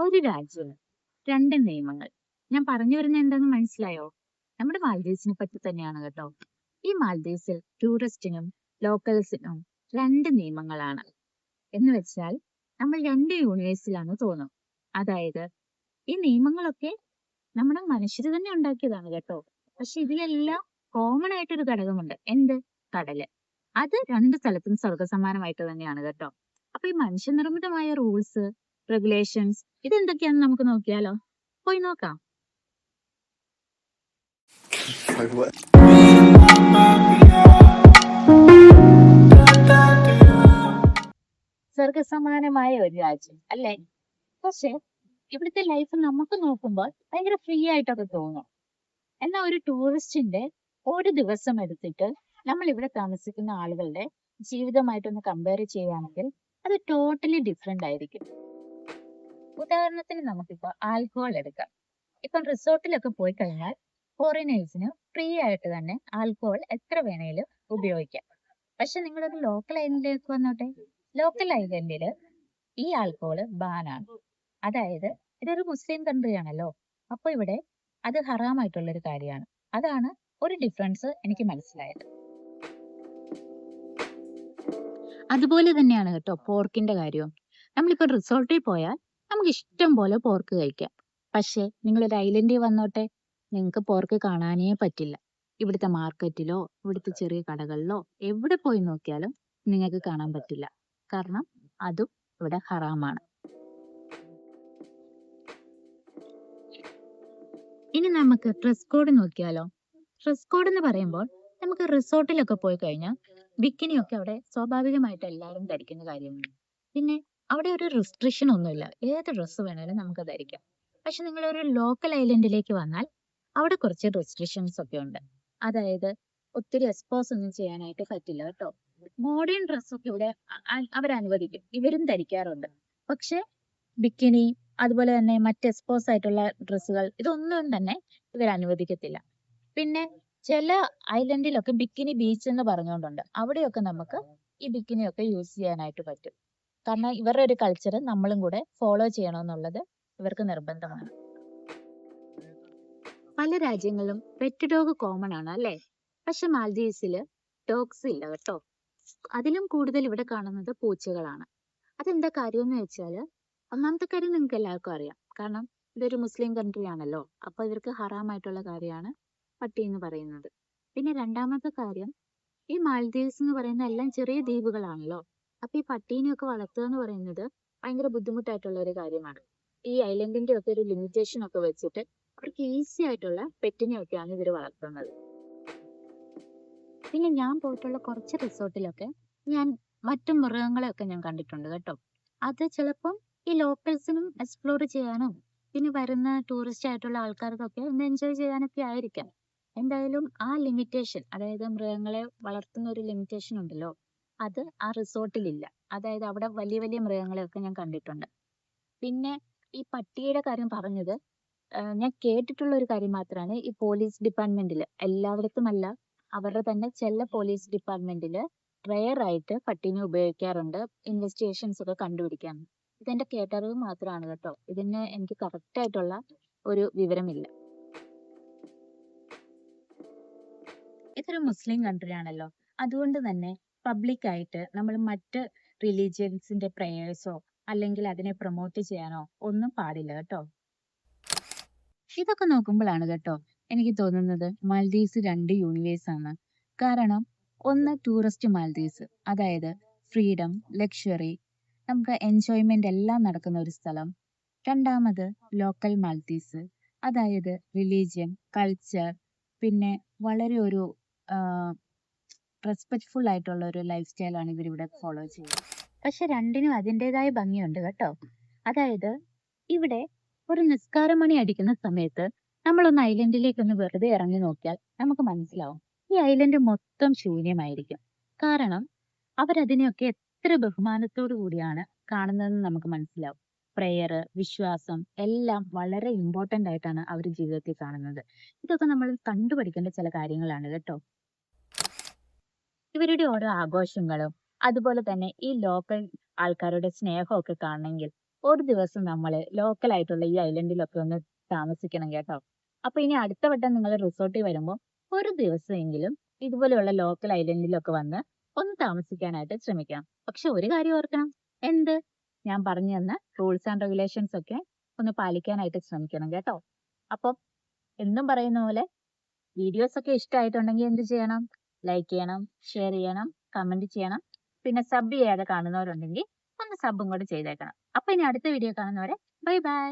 ഒരു രാജ്യം രണ്ട് നിയമങ്ങൾ. ഞാൻ പറഞ്ഞു വരുന്നത് എന്താന്ന് മനസ്സിലായോ? നമ്മുടെ മാൽദീവ്സിനെ പറ്റി തന്നെയാണ് കേട്ടോ. ഈ മാൽദീവ്സിൽ ടൂറിസ്റ്റിനും ലോക്കൽസിനും രണ്ട് നിയമങ്ങളാണ്. എന്ന് വെച്ചാൽ നമ്മൾ രണ്ട് യൂണിവേഴ്സിലാണ് തോന്നും. അതായത് ഈ നിയമങ്ങളൊക്കെ നമ്മുടെ മനുഷ്യർ തന്നെ ഉണ്ടാക്കിയതാണ് കേട്ടോ. പക്ഷെ ഇതിലെല്ലാം കോമൺ ആയിട്ടൊരു ഘടകമുണ്ട്. എന്ത്? കടല്. അത് രണ്ട് സ്ഥലത്തും സർവ്വസമാനമായിട്ട് തന്നെയാണ് കേട്ടോ. അപ്പൊ ഈ മനുഷ്യനിർമ്മിതമായ റൂൾസ്, റെഗുലേഷൻസ് ഇതെന്തൊക്കെയാണെന്ന് നമുക്ക് നോക്കിയാലോ? പോയി നോക്കാം. സ്വർഗസമാനമായ ഒരു രാജ്യം അല്ലേ? പക്ഷെ ഇവിടുത്തെ ലൈഫ് നമുക്ക് നോക്കുമ്പോൾ ഭയങ്കര ഫ്രീ ആയിട്ടൊക്കെ തോന്നും. എന്നാൽ ഒരു ടൂറിസ്റ്റിന്റെ ഒരു ദിവസം എടുത്തിട്ട് നമ്മൾ ഇവിടെ താമസിക്കുന്ന ആളുകളുടെ ജീവിതമായിട്ടൊന്ന് കമ്പയർ ചെയ്യുകയാണെങ്കിൽ അത് ടോട്ടലി ഡിഫറെന്റ് ആയിരിക്കും. ഉദാഹരണത്തിന് നമുക്കിപ്പോ ആൽക്കഹോൾ എടുക്കാം. ഇപ്പം റിസോർട്ടിലൊക്കെ പോയി കഴിഞ്ഞാൽ ഫോറിനേഴ്സിന് ഫ്രീ ആയിട്ട് തന്നെ ആൽക്കഹോൾ എത്ര വേണേലും ഉപയോഗിക്കാം. പക്ഷെ നിങ്ങളൊരു ലോക്കൽ ഐലൻഡിലേക്ക് വന്നോട്ടെ. ലോക്കൽ ഐലൻഡിൽ ഈ ആൽക്കഹോൾ ബാനാണ്. അതായത് ഇതൊരു മുസ്ലിം കൺട്രി ആണല്ലോ, അപ്പൊ ഇവിടെ അത് ഹറാമായിട്ടുള്ള ഒരു കാര്യമാണ്. അതാണ് ഒരു ഡിഫറൻസ് എനിക്ക് മനസ്സിലായത്. അതുപോലെ തന്നെയാണ് കേട്ടോ പോർക്കിന്റെ കാര്യവും. നമ്മളിപ്പോ റിസോർട്ടിൽ പോയാൽ നമുക്ക് ഇഷ്ടം പോലെ പോർക്ക് കഴിക്കാം. പക്ഷെ നിങ്ങളൊരു ഐലൻഡിൽ വന്നോട്ടെ, നിങ്ങൾക്ക് പോർക്ക് കാണാനേ പറ്റില്ല. ഇവിടുത്തെ മാർക്കറ്റിലോ ഇവിടുത്തെ ചെറിയ കടകളിലോ എവിടെ പോയി നോക്കിയാലും നിങ്ങൾക്ക് കാണാൻ പറ്റില്ല. കാരണം അതും ഇവിടെ ഹറാമാണ്. ഇനി നമുക്ക് ഡ്രസ് കോഡ് നോക്കിയാലോ? ഡ്രസ് കോഡ് എന്ന് പറയുമ്പോൾ നമുക്ക് റിസോർട്ടിലൊക്കെ പോയി കഴിഞ്ഞാൽ ബിക്കിനിയൊക്കെ അവിടെ സ്വാഭാവികമായിട്ട് എല്ലാവരും ധരിക്കുന്ന കാര്യമാണ്. പിന്നെ അവിടെ ഒരു റെസ്ട്രിക്ഷൻ ഒന്നുമില്ല, ഏത് ഡ്രസ്സ് വേണേലും നമുക്ക് ധരിക്കാം. പക്ഷെ നിങ്ങൾ ഒരു ലോക്കൽ ഐലൻഡിലേക്ക് വന്നാൽ അവിടെ കുറച്ച് റെസ്ട്രിക്ഷൻസ് ഒക്കെ ഉണ്ട്. അതായത് ഒത്തിരി എക്സ്പോസ് ഒന്നും ചെയ്യാനായിട്ട് പറ്റില്ല കേട്ടോ. മോഡേൺ ഡ്രസ്സൊക്കെ ഇവിടെ അവരനുവദിക്കും, ഇവരും ധരിക്കാറുണ്ട്. പക്ഷെ ബിക്കിനി അതുപോലെ തന്നെ മറ്റ് എക്സ്പോസ് ആയിട്ടുള്ള ഡ്രസ്സുകൾ ഇതൊന്നും തന്നെ ഇവർ അനുവദിക്കത്തില്ല. പിന്നെ ചില ഐലൻഡിലൊക്കെ ബിക്കിനി ബീച്ച് എന്ന് പറഞ്ഞുകൊണ്ടുണ്ട്. അവിടെയൊക്കെ നമുക്ക് ഈ ബിക്കിനി ഒക്കെ യൂസ് ചെയ്യാനായിട്ട് പറ്റും. കാരണം ഇവരുടെ ഒരു കൾച്ചർ നമ്മളും കൂടെ ഫോളോ ചെയ്യണമെന്നുള്ളത് ഇവർക്ക് നിർബന്ധമാണ്. പല രാജ്യങ്ങളിലും പെറ്റ് ഡോഗ് കോമൺ ആണ് അല്ലേ? പക്ഷെ മാൽദീവ്സില് ഡോഗ്സ് ഇല്ല കേട്ടോ. അതിലും കൂടുതൽ ഇവിടെ കാണുന്നത് പൂച്ചകളാണ്. അതെന്താ കാര്യം എന്ന് വെച്ചാല്, ഒന്നാമത്തെ കാര്യം നിങ്ങൾക്ക് എല്ലാവർക്കും അറിയാം. കാരണം ഇതൊരു മുസ്ലിം കൺട്രി ആണല്ലോ, അപ്പൊ ഇവർക്ക് ഹറാമായിട്ടുള്ള കാര്യമാണ് പട്ടി എന്ന് പറയുന്നത്. പിന്നെ രണ്ടാമത്തെ കാര്യം, ഈ മാൽദീവ്സ് എന്ന് പറയുന്ന എല്ലാം ചെറിയ ദ്വീപുകളാണല്ലോ. അപ്പൊ ഈ പട്ടീനെയൊക്കെ വളർത്തുക എന്ന് പറയുന്നത് ഭയങ്കര ബുദ്ധിമുട്ടായിട്ടുള്ള ഒരു കാര്യമാണ്. ഈ ഐലൻഡിന്റെ ഒക്കെ ഒരു ലിമിറ്റേഷൻ ഒക്കെ വെച്ചിട്ട് അവർക്ക് ഈസി ആയിട്ടുള്ള പെറ്റിനെയൊക്കെയാണ് ഇവർ വളർത്തുന്നത്. പിന്നെ ഞാൻ പോയിട്ടുള്ള കുറച്ച് റിസോർട്ടിലൊക്കെ ഞാൻ മറ്റു മൃഗങ്ങളെയൊക്കെ ഞാൻ കണ്ടിട്ടുണ്ട് കേട്ടോ. അത് ചിലപ്പം ഈ ലോക്കൽസിനും എക്സ്പ്ലോർ ചെയ്യാനും പിന്നെ വരുന്ന ടൂറിസ്റ്റ് ആയിട്ടുള്ള ആൾക്കാർക്കൊക്കെ ഒന്ന് എൻജോയ് ചെയ്യാനൊക്കെ ആയിരിക്കാം. എന്തായാലും ആ ലിമിറ്റേഷൻ, അതായത് മൃഗങ്ങളെ വളർത്തുന്ന ഒരു ലിമിറ്റേഷൻ ഉണ്ടല്ലോ, അത് ആ റിസോർട്ടിലില്ല. അതായത് അവിടെ വലിയ വലിയ മൃഗങ്ങളെയൊക്കെ ഞാൻ കണ്ടിട്ടുണ്ട്. പിന്നെ ഈ പട്ടിയുടെ കാര്യം പറഞ്ഞത് ഞാൻ കേട്ടിട്ടുള്ള ഒരു കാര്യം മാത്രമാണ്. ഈ പോലീസ് ഡിപ്പാർട്ട്മെന്റിൽ എല്ലായിടത്തും അല്ല, അവരുടെ തന്നെ ചില പോലീസ് ഡിപ്പാർട്ട്മെന്റിൽ റെയർ ആയിട്ട് പട്ടീനെ ഉപയോഗിക്കാറുണ്ട് ഇൻവെസ്റ്റിഗേഷൻസ് ഒക്കെ കണ്ടുപിടിക്കാൻ. ഇതെന്റെ കേട്ടറിവ് മാത്രമാണ് കേട്ടോ. ഇതിന് എനിക്ക് കറക്റ്റ് ആയിട്ടുള്ള ഒരു വിവരമില്ല. ഇതൊരു മുസ്ലിം കൺട്രി ആണല്ലോ, അതുകൊണ്ട് തന്നെ പബ്ലിക് ആയിട്ട് നമ്മൾ മറ്റ് റിലീജിയൻസിന്റെ പ്രേയേഴ്സോ അല്ലെങ്കിൽ അതിനെ പ്രൊമോട്ട് ചെയ്യാനോ ഒന്നും പാടില്ല കേട്ടോ. ഇതൊക്കെ നോക്കുമ്പോഴാണ് കേട്ടോ എനിക്ക് തോന്നുന്നത് മാൽദീവ്സ് രണ്ട് യൂണിവേഴ്സ് ആണ്. കാരണം ഒന്ന് ടൂറിസ്റ്റ് മാൽദീവ്സ്, അതായത് ഫ്രീഡം, ലക്ഷറി, നമുക്ക് എൻജോയ്മെന്റ് എല്ലാം നടക്കുന്ന ഒരു സ്ഥലം. രണ്ടാമത് ലോക്കൽ മാൽദീവ്സ്, അതായത് റിലീജിയൻ, കൾച്ചർ, പിന്നെ വളരെ ഒരു റെസ്പെക്ട്ഫുൾ ആയിട്ടുള്ള ഒരു ലൈഫ് സ്റ്റൈലാണ് ഇവരിവിടെ ഫോളോ ചെയ്യുന്നത്. പക്ഷെ രണ്ടിനും അതിൻ്റെതായ ഭംഗിയുണ്ട് കേട്ടോ. അതായത് ഇവിടെ ഒരു നിസ്കാരമണി അടിക്കുന്ന സമയത്ത് നമ്മളൊന്ന് ഐലൻഡിലേക്ക് ഒന്ന് വെറുതെ ഇറങ്ങി നോക്കിയാൽ നമുക്ക് മനസ്സിലാവും ഈ ഐലൻഡ് മൊത്തം ശൂന്യമായിരിക്കും. കാരണം അവരതിനെയൊക്കെ എത്ര ബഹുമാനത്തോടു കൂടിയാണ് കാണുന്നതെന്ന് നമുക്ക് മനസ്സിലാവും. പ്രെയർ, വിശ്വാസം എല്ലാം വളരെ ഇമ്പോർട്ടന്റ് ആയിട്ടാണ് അവർ ജീവിതത്തിൽ കാണുന്നത്. ഇതൊക്കെ നമ്മൾ കണ്ടുപഠിക്കേണ്ട ചില കാര്യങ്ങളാണ് കേട്ടോ. ഇവരുടെ ഓരോ ആഘോഷങ്ങളും അതുപോലെ തന്നെ ഈ ലോക്കൽ ആൾക്കാരുടെ സ്നേഹമൊക്കെ കാണണമെങ്കിൽ ഒരു ദിവസം നമ്മൾ ലോക്കൽ ആയിട്ടുള്ള ഈ ഐലൻഡിലൊക്കെ ഒന്ന് താമസിക്കണം കേട്ടോ. അപ്പൊ ഇനി അടുത്ത വട്ടം നിങ്ങൾ റിസോർട്ടിൽ വരുമ്പോൾ ഒരു ദിവസമെങ്കിലും ഇതുപോലെയുള്ള ലോക്കൽ ഐലൻഡിലൊക്കെ വന്ന് ഒന്ന് താമസിക്കാനായിട്ട് ശ്രമിക്കണം. പക്ഷെ ഒരു കാര്യം ഓർക്കണം. എന്ത്? ഞാൻ പറഞ്ഞു തന്ന റൂൾസ് ആൻഡ് റെഗുലേഷൻസ് ഒക്കെ ഒന്ന് പാലിക്കാനായിട്ട് ശ്രമിക്കണം കേട്ടോ. അപ്പം എന്നും പറയുന്ന പോലെ വീഡിയോസ് ഒക്കെ ഇഷ്ടമായിട്ടുണ്ടെങ്കിൽ എന്ത് ചെയ്യണം? ലൈക്ക് ചെയ്യണം, ഷെയർ ചെയ്യണം, കമന്റ് ചെയ്യണം. പിന്നെ സബ് ചെയ്യാതെ കാണുന്നവരുണ്ടെങ്കിൽ ഒന്ന് സബും കൂടെ ചെയ്തേക്കണം. അപ്പൊ ഇനി അടുത്ത വീഡിയോ കാണുന്നവരെ ബൈ ബൈ.